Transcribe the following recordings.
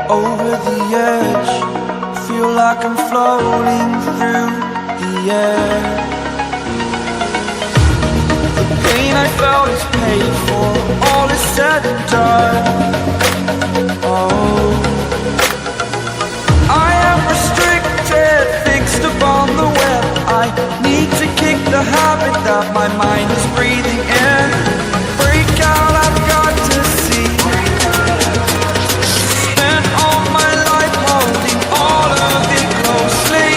Over the edge, feel like I'm floating through the air. The pain I felt is paid for, all is said and done. Oh, I am restricted, fixed upon the web. I need to kick the habit that my mind is breathing in. Break out, I've got to see. Spent all my life holding all of it closely.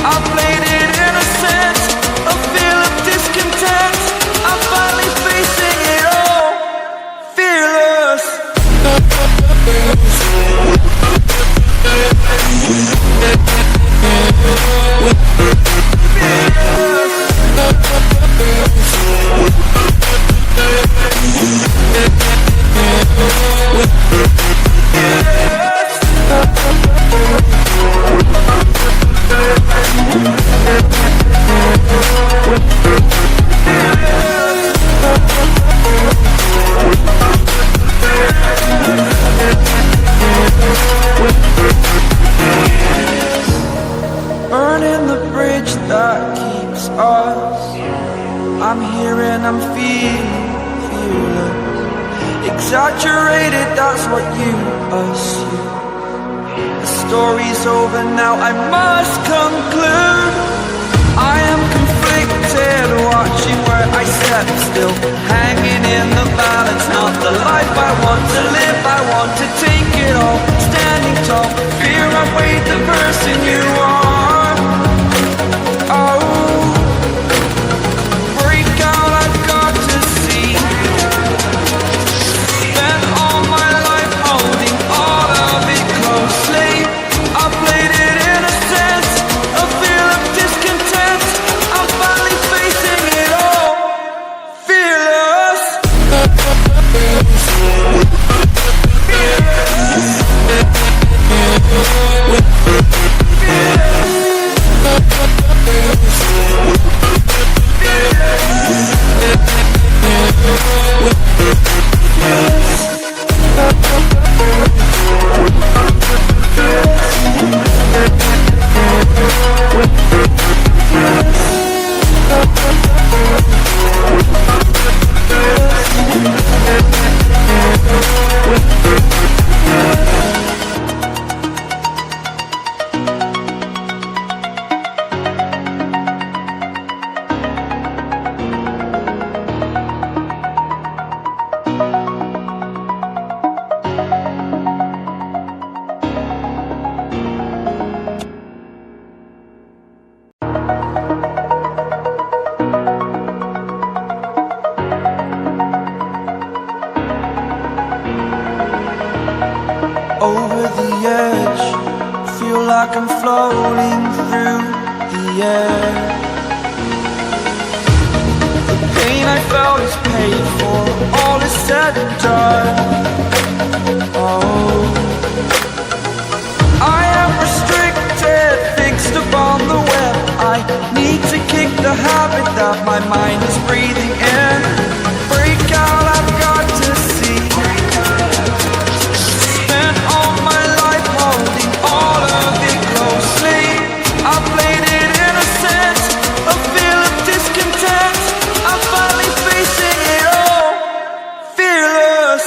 I played it innocent, a feel of discontent. I'm finally facing it all, fearless. Burning the bridge that keeps us. I'm here and I'm feeling fearless. Exaggerated, that's what you assume. The story's over now, I must conclude. I am conflicted, watching where I step still, hanging in the balance. Not the life I want to live, I want to take it all. Standing tall, fear I weighed the person you are. Oh, break out, I've got to see. Spent all my life holding all of it closely. I played it innocent, a feel of discontent. I'm finally facing it all, fearless. Over the edge, feel like I'm floating through the air. The pain I felt is paid for, all is said and done. Oh, I am restricted, fixed upon the web. I need to kick the habit that my mind is breathing in. Break out, I've got to see. Spent all my life holding all of it closely. I played it innocent, a feel of discontent. I'm finally facing it all, fearless.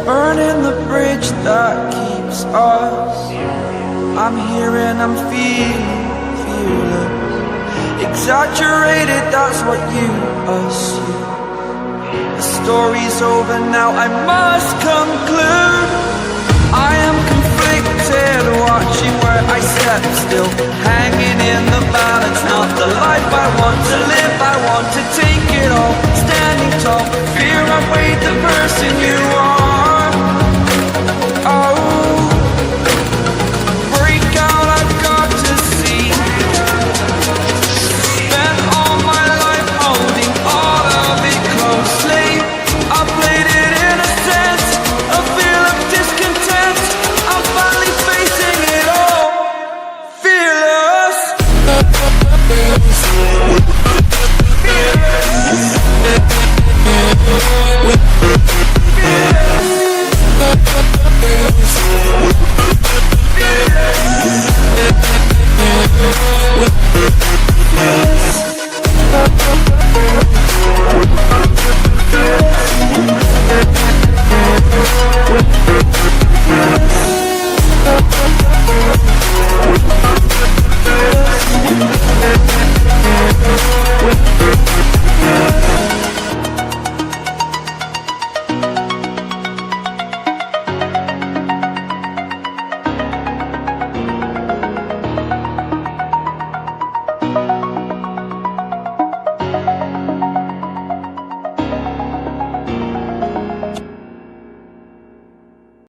Burning the bridge that keeps us. I'm here and I'm feeling fearless. Exaggerated, that's what you assume. The story's over now, I must conclude.